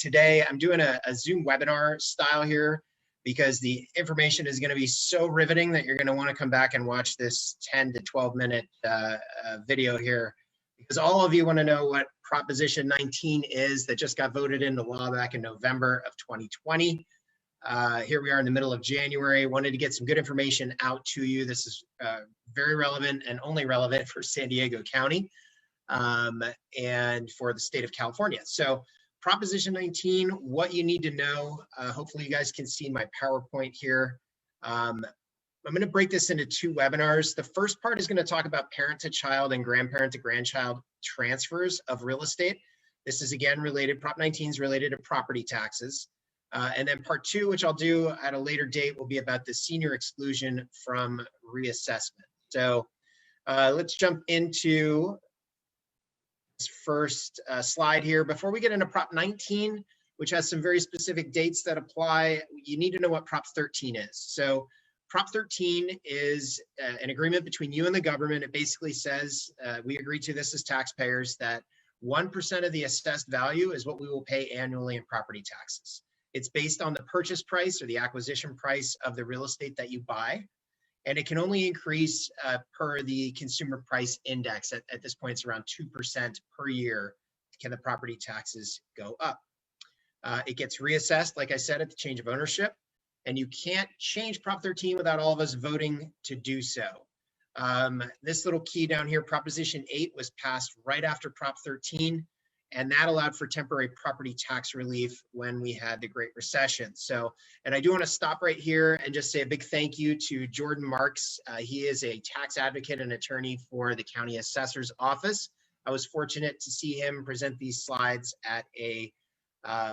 today I'm doing a Zoom webinar style here because the information is going to be so riveting that you're going to want to come back and watch this 10 to 12 minute video here, because all of you want to know what Proposition 19 is that just got voted into law back in November of 2020. Here we are in the middle of January. Wanted to get some good information out to you. This is very relevant and only relevant for San Diego County and for the state of California. So Proposition 19, what you need to know. Hopefully you guys can see my PowerPoint here. I'm going to break this into two webinars. The first part is going to talk about parent to child and grandparent to grandchild transfers of real estate. This is again related, Prop 19 is related to property taxes. And then part two, which I'll do at a later date, will be about the senior exclusion from reassessment. So let's jump into this first slide here. Before we get into Prop 19, which has some very specific dates that apply, you need to know what Prop 13 is. So Prop 13 is an agreement between you and the government. It basically says, we agree to this as taxpayers, that 1% of the assessed value is what we will pay annually in property taxes. It's based on the purchase price or the acquisition price of the real estate that you buy. And it can only increase per the consumer price index. At this point, it's around 2% per year can the property taxes go up. It gets reassessed, like I said, at the change of ownership. And you can't change Prop 13 without all of us voting to do so. This little key down here, Proposition 8, was passed right after Prop 13. And that allowed for temporary property tax relief when we had the Great Recession. So, and I do want to stop right here and just say a big thank you to Jordan Marks. He is a tax advocate and attorney for the County Assessor's Office. I was fortunate to see him present these slides at a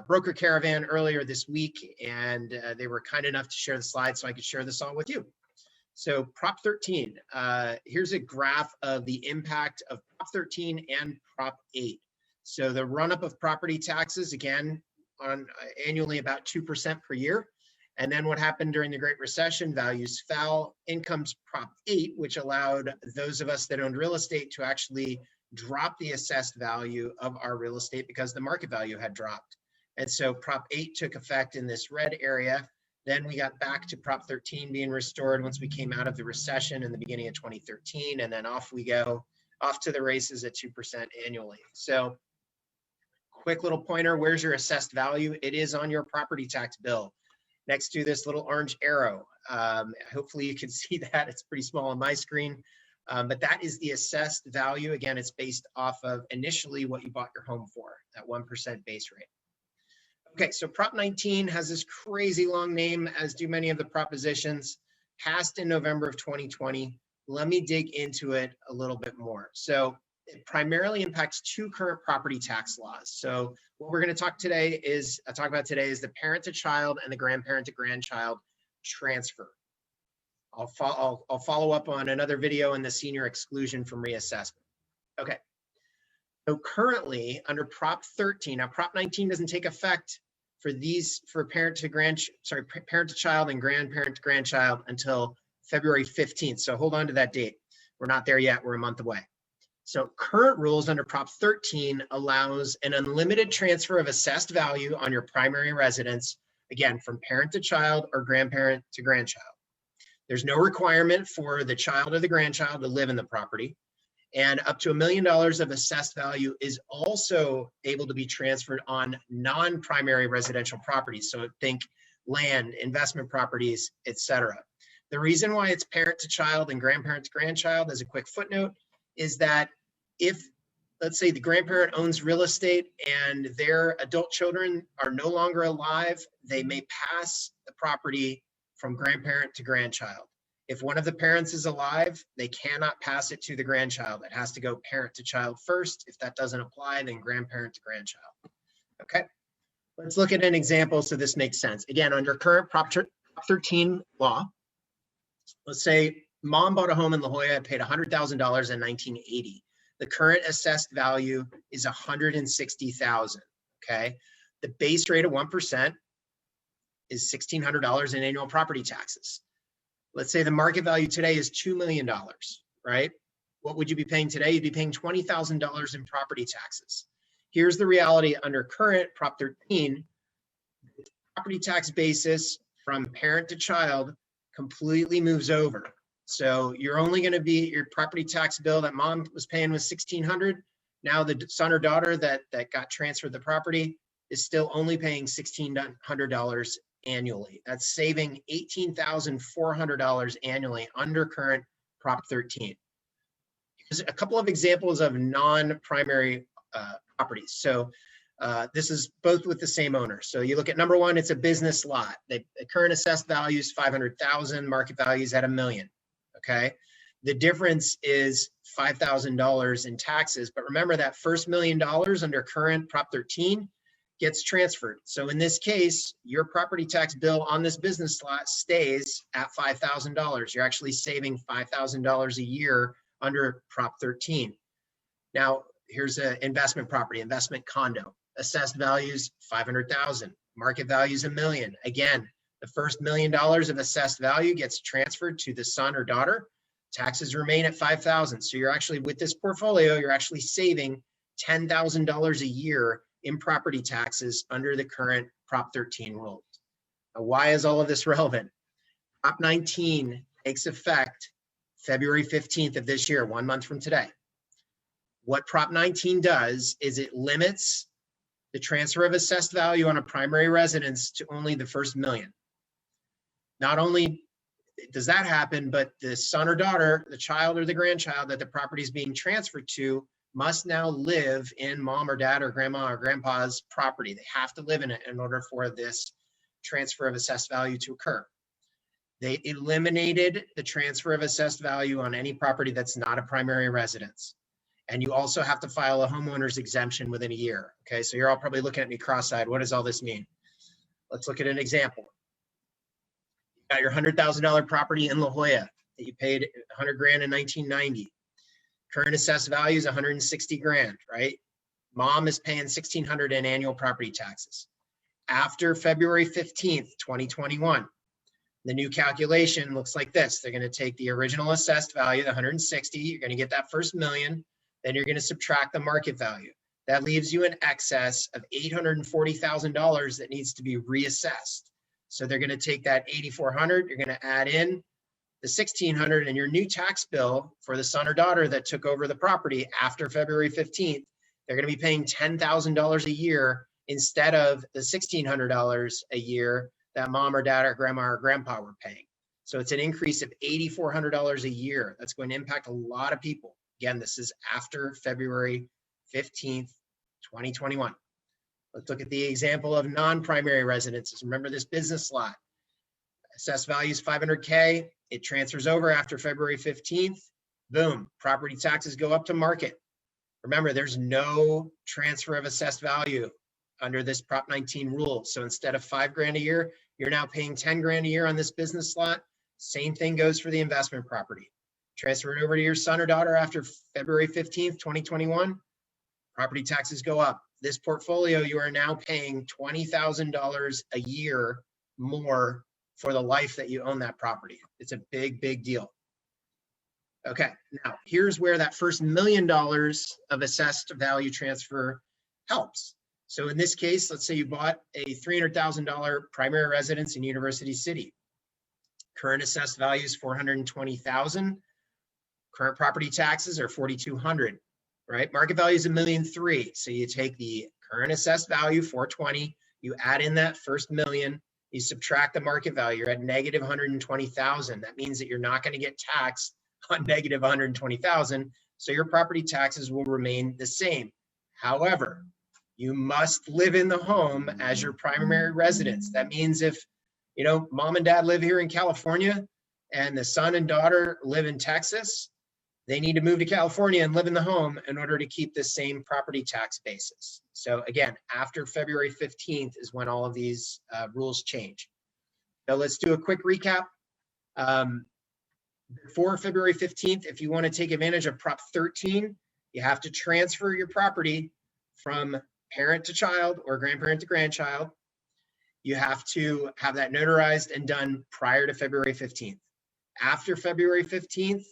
broker caravan earlier this week, and they were kind enough to share the slides so I could share this all with you. So Prop 13, here's a graph of the impact of Prop 13 and Prop 8. So the run-up of property taxes, again, on annually about 2% per year. And then what happened during the Great Recession, values fell. In comes Prop 8, which allowed those of us that owned real estate to actually drop the assessed value of our real estate because the market value had dropped. And so Prop 8 took effect in this red area. Then we got back to Prop 13 being restored once we came out of the recession in the beginning of 2013. And then off we go, off to the races at 2% annually. So quick little pointer, where's your assessed value? It is on your property tax bill next to this little orange arrow. Hopefully you can see that. It's pretty small on my screen, but that is the assessed value. Again, it's based off of initially what you bought your home for, that 1% base rate. Okay, so Prop 19 has this crazy long name, as do many of the propositions, passed in November of 2020. Let me dig into it a little bit more. So it primarily impacts two current property tax laws. So what we're going to talk about today is the parent to child and the grandparent to grandchild transfer. I'll follow up on another video in the senior exclusion from reassessment. Okay. So currently under Prop 13, now Prop 19 doesn't take effect for parent to child and grandparent to grandchild until February 15th. So hold on to that date. We're not there yet. We're a month away. So current rules under Prop 13 allows an unlimited transfer of assessed value on your primary residence, again, from parent to child or grandparent to grandchild. There's no requirement for the child or the grandchild to live in the property, and up to $1 million of assessed value is also able to be transferred on non-primary residential properties. So think land, investment properties, etc. The reason why it's parent to child and grandparent to grandchild, as a quick footnote, is that if, let's say, the grandparent owns real estate and their adult children are no longer alive, they may pass the property from grandparent to grandchild. If one of the parents is alive, they cannot pass it to the grandchild. It has to go parent to child first. If that doesn't apply, then grandparent to grandchild. Okay, let's look at an example so this makes sense. Again, under current Prop 13 law, let's say mom bought a home in La Jolla and paid $100,000 in 1980. The current assessed value is $160,000, okay? The base rate of 1% is $1,600 in annual property taxes. Let's say the market value today is $2 million, right? What would you be paying today? You'd be paying $20,000 in property taxes. Here's the reality under current Prop 13, property tax basis from parent to child completely moves over. So you're only going to be, your property tax bill that mom was paying was $1,600. Now the son or daughter that got transferred the property is still only paying $1,600 annually. That's saving $18,400 annually under current Prop 13. Here's a couple of examples of non-primary properties. So this is both with the same owner. So you look at number one, it's a business lot. The current assessed value is $500,000, market value is at $1 million. Okay, the difference is $5,000 in taxes. But remember that first $1 million under current Prop 13 gets transferred. So in this case, your property tax bill on this business lot stays at $5,000. You're actually saving $5,000 a year under Prop 13. Now, here's an investment property, investment condo. Assessed values, $500,000. Market value is $1 million. Again, the first $1 million of assessed value gets transferred to the son or daughter. Taxes remain at $5,000. So you're actually, with this portfolio, you're actually saving $10,000 a year in property taxes under the current Prop 13 rules. Now, why is all of this relevant? Prop 19 takes effect February 15th of this year, 1 month from today. What Prop 19 does is it limits the transfer of assessed value on a primary residence to only the first $1 million. Not only does that happen, but the son or daughter, the child or the grandchild that the property is being transferred to must now live in mom or dad or grandma or grandpa's property. They have to live in it in order for this transfer of assessed value to occur. They eliminated the transfer of assessed value on any property that's not a primary residence. And you also have to file a homeowner's exemption within a year. Okay, so you're all probably looking at me cross-eyed. What does all this mean? Let's look at an example. You got your $100,000 property in La Jolla that you paid $100,000 in 1990. Current assessed value is $160,000, right? Mom is paying $1,600 in annual property taxes. After February 15th, 2021, the new calculation looks like this. They're going to take the original assessed value, the 160, you're going to get that first $1 million, then you're going to subtract the market value. That leaves you an excess of $840,000 that needs to be reassessed. So they're going to take that $8,400, you're going to add in the $1,600, and your new tax bill for the son or daughter that took over the property after February 15th, they're going to be paying $10,000 a year instead of the $1,600 a year that mom or dad or grandma or grandpa were paying. So it's an increase of $8,400 a year. That's going to impact a lot of people. Again, this is after February 15th, 2021. Let's look at the example of non-primary residences. Remember this business lot. Assessed value is $500K. It transfers over after February 15th. Boom, property taxes go up to market. Remember, there's no transfer of assessed value under this Prop 19 rule. So instead of $5,000 a year, you're now paying $10,000 a year on this business lot. Same thing goes for the investment property. Transfer it over to your son or daughter after February 15th, 2021. Property taxes go up. This portfolio, you are now paying $20,000 a year more for the life that you own that property. It's a big, big deal. Okay, now here's where that first $1 million of assessed value transfer helps. So in this case, let's say you bought a $300,000 primary residence in University City. Current assessed value is $420,000. Current property taxes are $4,200, right? Market value is $1.3 million. So you take the current assessed value, $420,000, you add in that first $1 million, you subtract the market value, you're at negative $120,000. That means that you're not going to get taxed on negative $120,000. So your property taxes will remain the same. However, you must live in the home as your primary residence. That means if, you know, mom and dad live here in California and the son and daughter live in Texas, they need to move to California and live in the home in order to keep the same property tax basis. So again, after February 15th is when all of these rules change. So let's do a quick recap. Before February 15th, if you want to take advantage of Prop 13, you have to transfer your property from parent to child or grandparent to grandchild. You have to have that notarized and done prior to February 15th. After February 15th,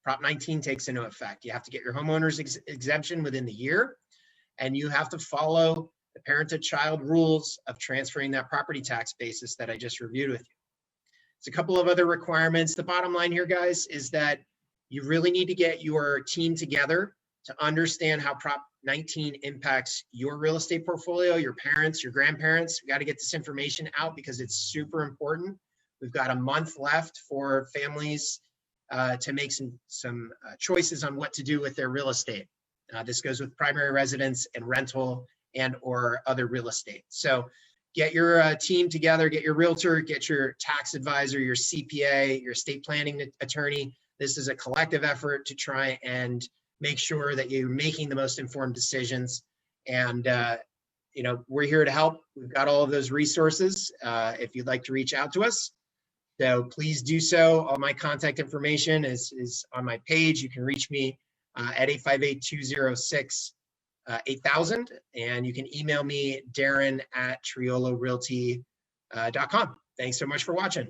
Prop 19 takes into effect. You have to get your homeowner's exemption within the year. and you have to follow the parent-to-child rules of transferring that property tax basis that I just reviewed with you. There's a couple of other requirements. The bottom line here, guys, is that you really need to get your team together to understand how Prop 19 impacts your real estate portfolio, your parents, your grandparents. We got to get this information out because it's super important. We've got a month left for families to make some choices on what to do with their real estate. This goes with primary residence and rental and or other real estate. So get your team together, get your realtor, get your tax advisor, your CPA, your estate planning attorney. This is a collective effort to try and make sure that you're making the most informed decisions. And you know, we're here to help. We've got all of those resources if you'd like to reach out to us. So please do so. All my contact information is on my page. You can reach me at 858-206-8000, and you can email me, Darin at triolorealty.com. Thanks so much for watching.